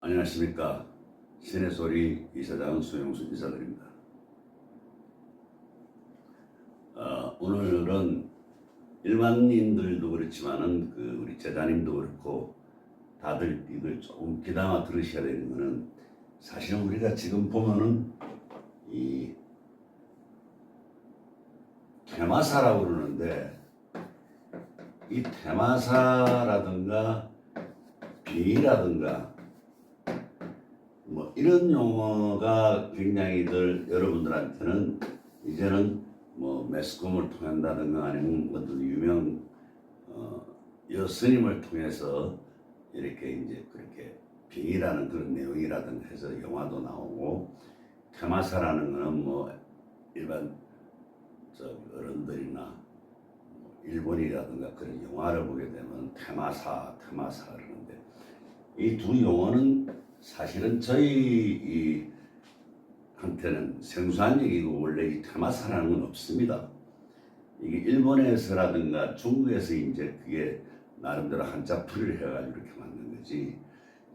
안녕하십니까. 신의 소리 이사장 수용수 이사드립니다. 오늘은 일반인들도 그렇지만은 우리 제자님도 그렇고 다들 이걸 조금 귀담아 들으셔야 되는 거는, 사실은 우리가 지금 보면은 이 퇴마사라고 그러는데, 이 퇴마사라든가 비라든가 뭐 이런 용어가 굉장히들 여러분들한테는 이제는 뭐 매스컴을 통한다든가 아니면 어떤 유명 여스님을 통해서 이렇게 이제 그렇게 빙의라는 그런 내용이라든가 해서 영화도 나오고, 퇴마사라는 거는 뭐 일반 어른들이나 일본이라든가 그런 영화를 보게 되면 퇴마사 그러는데, 이 두 용어는 사실은 저희 한테는 생소한 얘기고, 원래 이 퇴마사라는 건 없습니다. 이게 일본에서라든가 중국에서 이제 그게 나름대로 한자풀이를 해가지고 이렇게 만든 거지,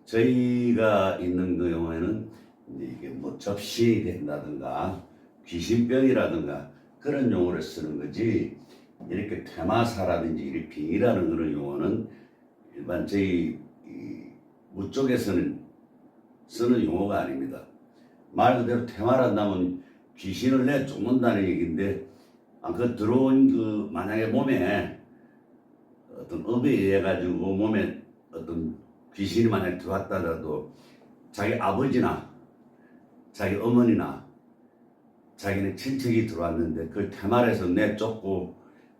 저희가 있는 그 영화에는 이게 뭐 접신이 된다든가 귀신병이라든가 그런 용어를 쓰는 거지, 이렇게 퇴마사라든지 이렇게 빙이라는 그런 용어는 일반 저희 무 쪽에서는 쓰는 용어가 아닙니다. 말 그대로 퇴마한다면 귀신을 내쫓는다는 얘기인데, 그 들어온 만약에 몸에 어떤 업에 의해 가지고 몸에 어떤 귀신이 만약에 들어왔다라도 자기 아버지나 자기 어머니나 자기네 친척이 들어왔는데 그걸 퇴마해서 내쫓고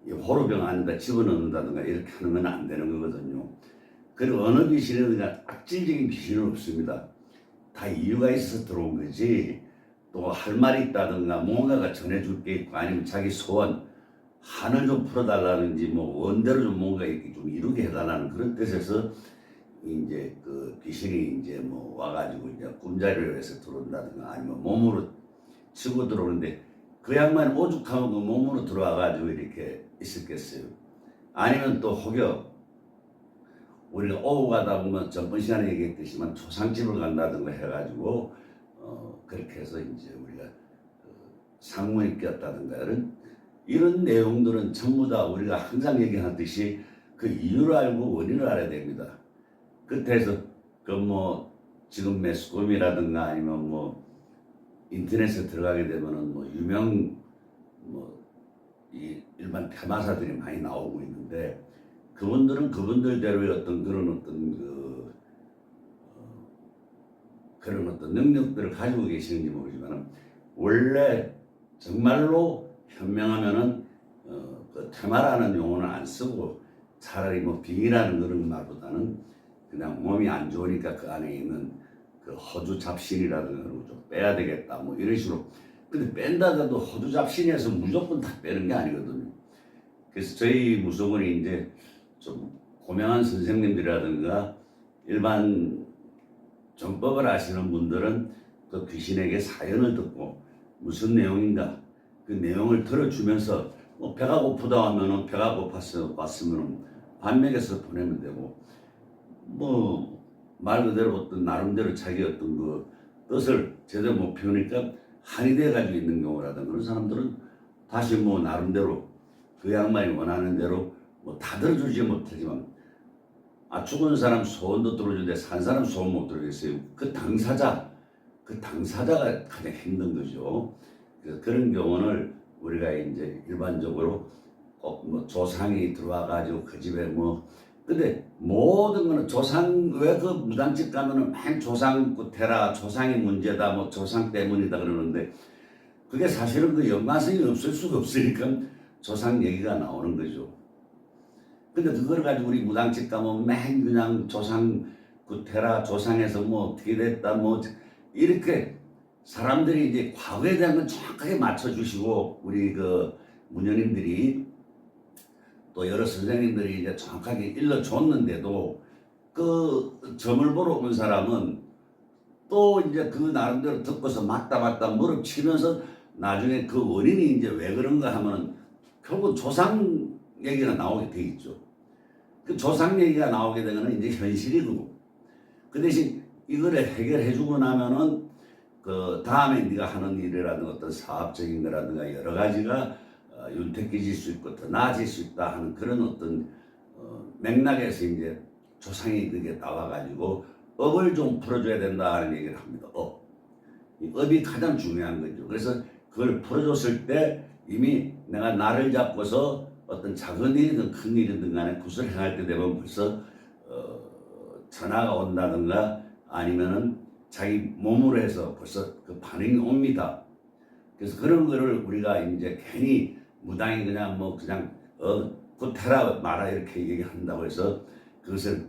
호로병 안에다 집어넣는다든가 이렇게 하는 건 안 되는 거거든요. 그리고 어느 귀신이든가 악질적인 귀신은 없습니다. 다 이유가 있어서 들어온 거지, 또 할 말이 있다든가 뭔가가 전해줄 게 있고 아니면 자기 소원 한을 좀 풀어달라는지 뭐 원대로 좀 뭔가 이렇게 좀 이루게 해달라는 그런 뜻에서 이제 그 귀신이 이제 뭐 와가지고 이제 꿈자리를 해서 들어온다든가 아니면 몸으로 치고 들어오는데, 그 양반 오죽하면 그 몸으로 들어와가지고 이렇게 있었겠어요. 아니면 또 혹여 우리가 오고 가다 보면 전번 시간에 얘기했듯이만 초상집을 간다든가 해가지고 그렇게 해서 이제 우리가 상문에 꼈다든가 이런 내용들은 전부 다 우리가 항상 얘기하듯이 그 이유를 알고 원인을 알아야 됩니다. 그때서 그 뭐 지금 매스컴이라든가 아니면 뭐 인터넷에 들어가게 되면은 뭐 유명 뭐 이 일반 퇴마사들이 많이 나오고 있는데, 그분들은 그분들대로의 어떤 그런 그런 어떤 능력들을 가지고 계시는지 모르지만, 원래 정말로 현명하면은 그 퇴마라는 용어는 안 쓰고 차라리 뭐 빙이라는 그런 말보다는 그냥 몸이 안 좋으니까 그 안에 있는 그 허주 잡신이라든가 그런 거 좀 빼야 되겠다 뭐 이런 식으로. 근데 뺀다더라도 허주 잡신에서 무조건 다 빼는 게 아니거든요. 그래서 저희 무속원이 이제 좀 고명한 선생님들이라든가 일반 정법을 아시는 분들은 그 귀신에게 사연을 듣고 무슨 내용인가 그 내용을 들어주면서 뭐 배가 고프다 하면은 배가 고파서 왔으면 밥 먹여서 보내면 되고, 뭐 말 그대로 어떤 나름대로 자기 어떤 그 뜻을 제대로 못 피우니까 한이 돼 가지고 있는 경우라든가 그런 사람들은 다시 뭐 나름대로 그 양반이 원하는 대로 뭐 다 들어주지 못하지만, 죽은 사람 소원도 들어주는데 산 사람 소원 못 들어주겠어요. 그 당사자가 가장 힘든 거죠. 그래서 그런 경우는 우리가 이제 일반적으로 꼭 뭐 조상이 들어와 가지고 그 집에 뭐, 근데 모든 거는 조상, 왜 그 무당집 가면은 맨 조상 구태라 조상이 문제다 뭐 조상 때문이다 그러는데, 그게 사실은 그 연관성이 없을 수가 없으니까 조상 얘기가 나오는 거죠. 근데 그걸 가지고 우리 무당집 가면 맨 그냥 조상 구태라 조상에서 뭐 어떻게 됐다 뭐 이렇게 사람들이 이제 과거에 대한 건 정확하게 맞춰주시고, 우리 그 문녀님들이 또 여러 선생님들이 이제 정확하게 일러줬는데도 그 점을 보러 온 사람은 또 이제 그 나름대로 듣고서 맞다 무릎치면서 나중에 그 원인이 이제 왜 그런가 하면 결국 조상 얘기가 나오게 돼 있죠. 그 조상 얘기가 나오게 되면 이제 현실이고, 그 대신 이거를 해결해주고 나면은 그 다음에 네가 하는 일이라든가 어떤 사업적인 거라든가 여러 가지가 윤택해질 수 있고 더 나아질 수 있다 하는 그런 어떤 맥락에서 이제 조상이 그게 나와가지고 업을 좀 풀어줘야 된다는 얘기를 합니다. 이 업이 가장 중요한 거죠. 그래서 그걸 풀어줬을 때 이미 내가 나를 잡고서 어떤 작은 일이든 큰 일이든 간에 굿을 행할 때 되면 벌써 전화가 온다든가 아니면은 자기 몸으로 해서 벌써 그 반응이 옵니다. 그래서 그런 거를 우리가 이제 괜히 무당이 그냥 뭐 그냥 굿해라 마라 이렇게 얘기한다고 해서 그것을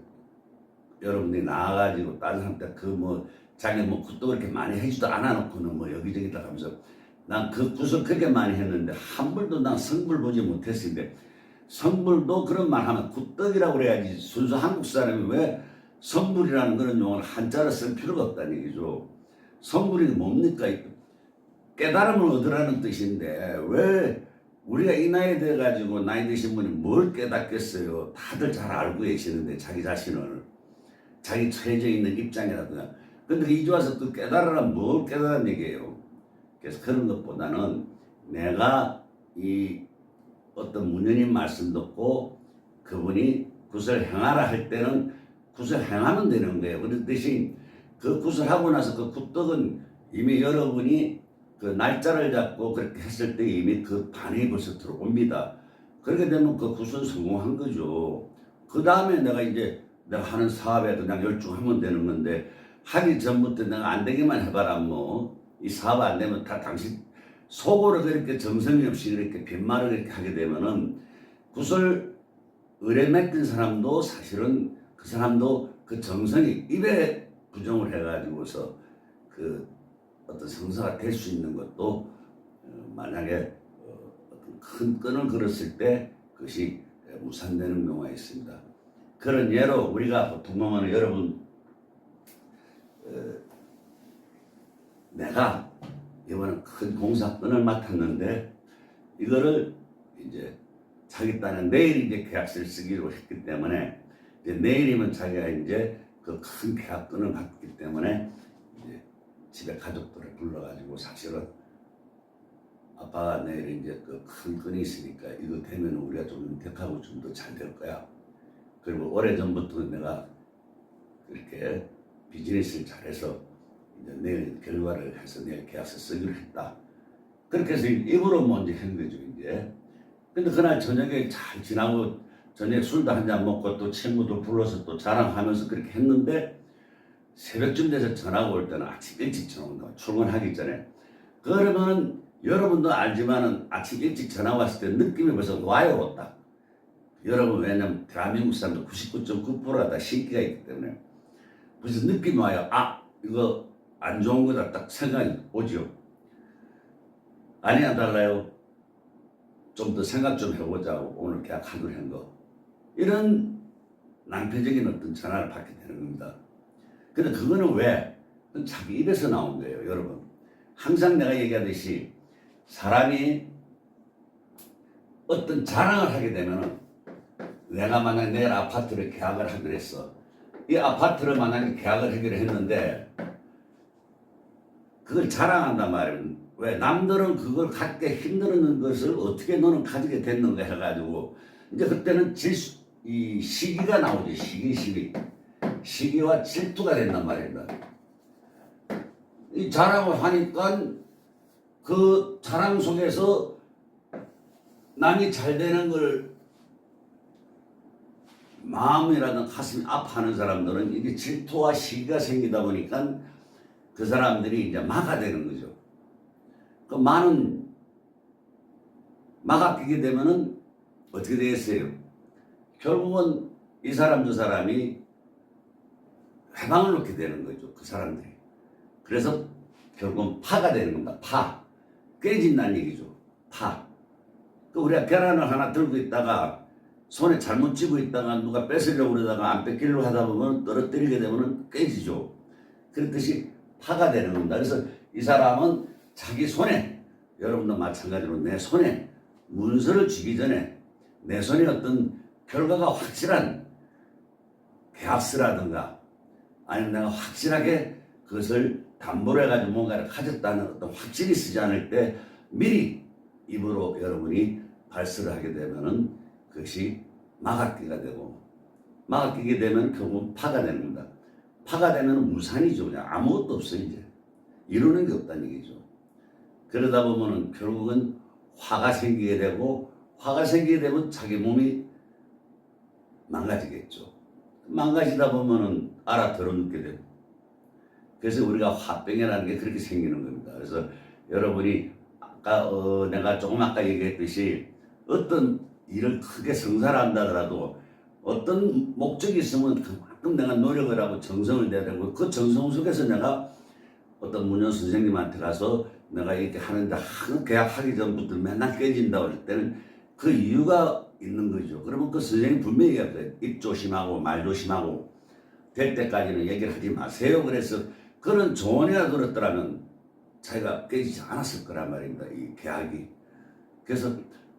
여러분들이 나와가지고 다른 사람한테 그 뭐 자기 뭐 굿도 그렇게 많이 해주도 않아놓고는 뭐 여기저기 다 가면서 난 그 굿을 그렇게 많이 했는데 한 불도 난 성불 보지 못했는데 성불도 그런 말 하면 굿떡이라고 그래야지 순수 한국 사람이 왜 성불이라는 그런 용어를 한자로 쓸 필요가 없다는 얘기죠. 성불이 뭡니까? 깨달음을 얻으라는 뜻인데 왜 우리가 이 나이에 돼가지고 나이 드신 분이 뭘 깨닫겠어요. 다들 잘 알고 계시는데 자기 자신을 자기 처해져 있는 입장이라든가 근데 이제 와서 그 깨달으라 뭘 깨달은 얘기예요. 그래서 그런 것보다는 내가 이 어떤 문현님 말씀 듣고 그분이 굿을 행하라 할 때는 굿을 행하면 되는 거예요. 그런 대신 그 굿을 하고 나서 그 굿떡은 이미 여러분이 그 날짜를 잡고 그렇게 했을 때 이미 그 반응이 벌써 들어옵니다. 그렇게 되면 그 굿은 성공한 거죠. 그 다음에 내가 이제 내가 하는 사업에 그냥 열중하면 되는 건데 하기 전부터 내가 안 되기만 해봐라 뭐 이 사업 안 되면 다 당신 속으로 그렇게 정성이 없이 그렇게 빈말을 그렇게 하게 되면은 굿을 의뢰 맡긴 사람도 사실은 그 사람도 그 정성이 입에 부정을 해가지고서 그 어떤 성사가 될 수 있는 것도 만약에 어떤 큰 끈을 걸었을 때 그것이 무산되는 경우가 있습니다. 그런 예로 우리가 보통 보면 여러분 내가 이번에 큰 공사건을 맡았는데 이거를 이제 자기 딴에 내일 이제 계약서를 쓰기로 했기 때문에 이제 내일이면 자기가 이제 그 큰 계약건을 받기 때문에 이제 집에 가족들을 불러가지고 사실은 아빠가 내일 이제 그 큰 건이 있으니까 이거 되면 우리가 좀 윤택하고 좀 더 잘 될 거야. 그리고 오래전부터 내가 그렇게 비즈니스를 잘해서 이제 내일 결과를 해서 내일 계약서 쓰기로 했다. 그렇게 해서 입으로 먼저 한 거죠, 이제. 근데 그날 저녁에 잘 지나고 저녁에 술도 한잔 먹고 또 친구들 불러서 또 자랑하면서 그렇게 했는데 새벽쯤 돼서 전화가 올 때는 아침 일찍 전화 온다. 출근하기 전에. 그러면은 여러분도 알지만은 아침 일찍 전화 왔을 때 느낌이 벌써 와요, 딱. 여러분 왜냐면 대한민국 사람들 99.9%가 다 신기가 있기 때문에 벌써 느낌이 와요. 아 이거 안 좋은 거다 딱 생각이 오죠. 아니야 달라요. 좀 더 생각 좀 해보자고 오늘 계약하기로 한 거. 이런 낭패적인 어떤 전화를 받게 되는 겁니다. 근데 그거는 왜? 그건 자기 입에서 나온 거예요, 여러분. 항상 내가 얘기하듯이 사람이 어떤 자랑을 하게 되면은 내가 만약 내일 아파트를 계약을 하기로 했어. 이 아파트를 만약에 계약을 하기로 했는데 그걸 자랑한단 말이에요. 왜? 남들은 그걸 갖게 힘드는 것을 어떻게 너는 가지게 됐는가 해가지고 이제 그때는 이 시기가 나오죠. 시기와 질투가 된단 말입니다. 이 자랑을 하니까 그 자랑 속에서 남이 잘 되는 걸 마음이라든 가슴이 아파하는 사람들은 이게 질투와 시기가 생기다 보니까 그 사람들이 이제 막아되는 거죠. 그 많은 막아끼게 되면은 어떻게 되겠어요? 결국은 이 사람 저 사람이 회방을 놓게 되는 거죠. 그 사람들이. 그래서 결국은 파가 되는 겁니다. 파. 깨진다는 얘기죠. 파. 그 우리가 계란을 하나 들고 있다가 손에 잘못 쥐고 있다가 누가 뺏으려고 그러다가 안 뺏기려고 하다 보면 떨어뜨리게 되면 깨지죠. 그렇듯이 파가 되는 겁니다. 그래서 이 사람은 자기 손에 여러분도 마찬가지로 내 손에 문서를 쥐기 전에 내 손에 어떤 결과가 확실한 계약서라든가 아니면 내가 확실하게 그것을 담보로 해가지고 뭔가를 가졌다는 어떤 확신이 쓰지 않을 때 미리 입으로 여러분이 발설을 하게 되면은 그것이 막아끼가 되고, 막아끼게 되면 결국 파가 되는 겁니다. 파가 되면 무산이죠. 그냥 아무것도 없어요. 이제 이루는 게 없다는 얘기죠. 그러다 보면은 결국은 화가 생기게 되고, 화가 생기게 되면 자기 몸이 망가지겠죠. 망가지다 보면은 알아들어 눕게 되고, 그래서 우리가 화병이라는 게 그렇게 생기는 겁니다. 그래서 여러분이 아까 내가 조금 아까 얘기했듯이 어떤 일을 크게 성사한다 하더라도 어떤 목적이 있으면 그만큼 내가 노력을 하고 정성을 내야 되고, 그 정성 속에서 내가 어떤 문현 선생님한테 가서 내가 이렇게 하는데 계약하기 전부터 맨날 깨진다고 할 때는 그 이유가 있는 거죠. 그러면 그 선생님 분명히 얘기했어요. 입 조심하고 말 조심하고 될 때까지는 얘기를 하지 마세요. 그래서 그런 조언이라 들었더라면 자기가 깨지지 않았을 거란 말입니다. 이 계약이. 그래서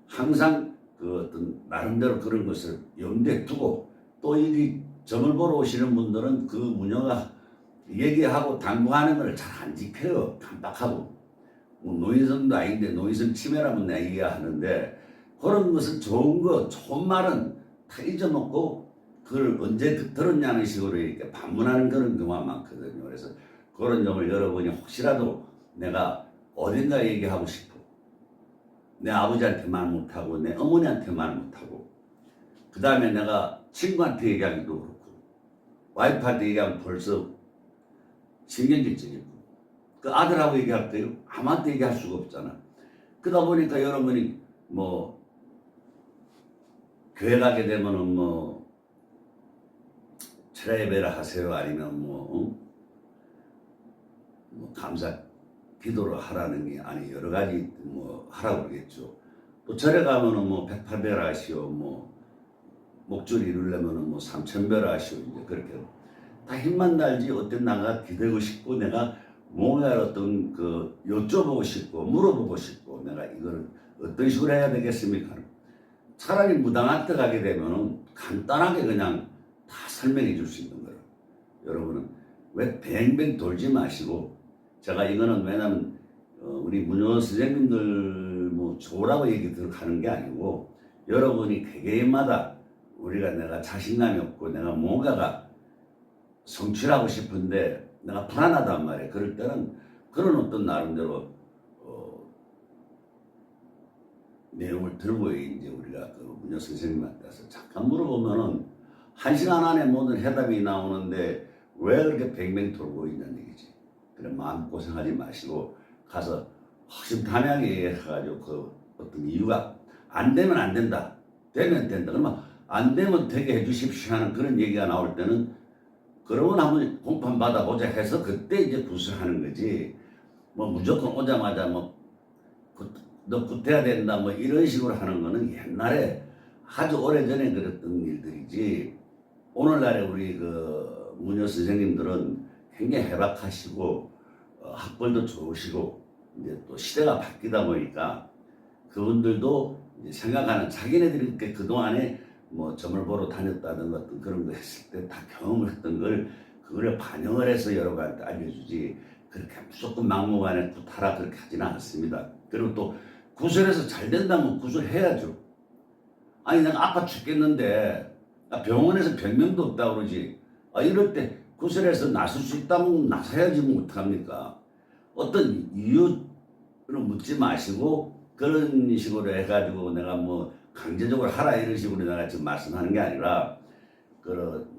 항상 그 어떤 나름대로 그런 것을 염두에 두고, 또 이 점을 보러 오시는 분들은 그 문여가 얘기하고 당부하는 걸 잘 안 지켜요. 깜빡하고. 뭐 노인성도 아닌데 노인성 침해라면 내가 얘기하는데, 그런 것은 좋은 거, 좋은 말은 다 잊어먹고 그걸 언제 들었냐는 식으로 이렇게 반문하는 그런 경우가 많거든요. 그래서 그런 점을 여러분이 혹시라도 내가 어딘가 얘기하고 싶어, 내 아버지한테 말 못하고 내 어머니한테 말 못하고, 그 다음에 내가 친구한테 얘기하기도 그렇고 와이프한테 얘기하면 벌써 신경질적이고, 그 아들하고 얘기할 때요 아무한테 얘기할 수가 없잖아. 그러다 보니까 여러분이 뭐 교회 가게 되면은 뭐 철야 예배를 하세요, 아니면 뭐 감사 기도를 하라는 게 아니 여러 가지 뭐 하라고 그러겠죠. 또 절에 가면은 뭐 108배를 하시오, 뭐 목줄 이루려면은 뭐 3000배를 하시오. 이제 그렇게 다 힘만 달지 어떤 나가 기대고 싶고 내가 뭔가 어떤 그 여쭤보고 싶고 물어보고 싶고 내가 이걸 어떤 식으로 해야 되겠습니까? 차라리 무당한테 가게 되면은 간단하게 그냥 다 설명해 줄 수 있는 거예요. 여러분은 왜 뱅뱅 돌지 마시고, 제가 이거는 왜냐면 우리 문효 선생님들 뭐 좋으라고 얘기 들어가는 게 아니고, 여러분이 개개인마다 우리가 내가 자신감이 없고 내가 뭔가가 성취하고 싶은데 내가 불안하단 말이에요. 그럴 때는 그런 어떤 나름대로 내용을 들고 이제 우리가 그 문효 선생님한테 가서 잠깐 물어보면은 1시간 안에 모든 해답이 나오는데 왜 그렇게 뱅뱅 돌고 있냐는 얘기지. 그래 마음고생하지 마시고 가서 확신탐하게 해가지고 그 어떤 이유가 안 되면 안 된다, 되면 된다, 그러면 안 되면 되게 해주십시오 하는 그런 얘기가 나올 때는 그러면 한번 공판 받아보자 해서 그때 이제 구술하는 거지. 뭐 무조건 오자마자 뭐 너 굿해야 된다 뭐 이런 식으로 하는 거는 옛날에 아주 오래전에 그랬던 일들이지, 오늘날에 우리 그 문효 선생님들은 굉장히 해박하시고 학벌도 좋으시고 이제 또 시대가 바뀌다 보니까 그분들도 이제 생각하는, 자기네들이 그동안에 뭐 점을 보러 다녔다든 어떤 그런 거 했을 때 다 경험을 했던 걸 그걸 반영을 해서 여러분한테 알려주지, 그렇게 무조건 막무가내 굿하라 그렇게 하지는 않습니다. 그리고 또 구술해서 잘 된다면 구술해야죠. 아니 내가 아파 죽겠는데 병원에서 병명도 없다고 그러지, 이럴 때 구술해서 나설 수 있다면 나서야지 뭐 어떡합니까. 어떤 이유를 묻지 마시고 그런 식으로 해가지고 내가 뭐 강제적으로 하라 이런 식으로 내가 지금 말씀하는 게 아니라,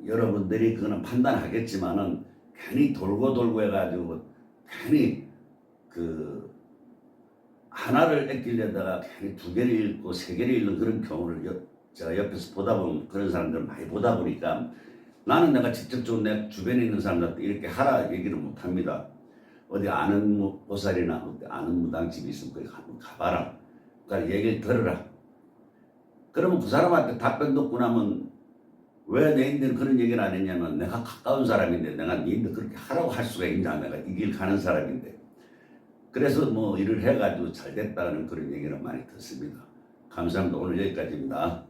여러분들이 그거는 판단하겠지만은 괜히 돌고 해가지고 괜히 그 하나를 뺏기려다가 괜히 2개를 읽고 3개를 읽는 그런 경우를 제가 옆에서 보다 보면 그런 사람들을 많이 보다 보니까 나는 내가 직접적으로 내 주변에 있는 사람들한테 이렇게 하라 얘기를 못 합니다. 어디 아는 보살이나 아는 무당집이 있으면 거기 한번 가봐라. 그러니까 얘기를 들어라. 그러면 그 사람한테 답변 듣고 나면 왜 너희들은 그런 얘기를 안 했냐면, 내가 가까운 사람인데 내가 너희들 그렇게 하라고 할 수가 있냐, 내가 이 길 가는 사람인데. 그래서 뭐 일을 해가지고 잘 됐다는 그런 얘기를 많이 듣습니다. 감사합니다. 오늘 여기까지입니다.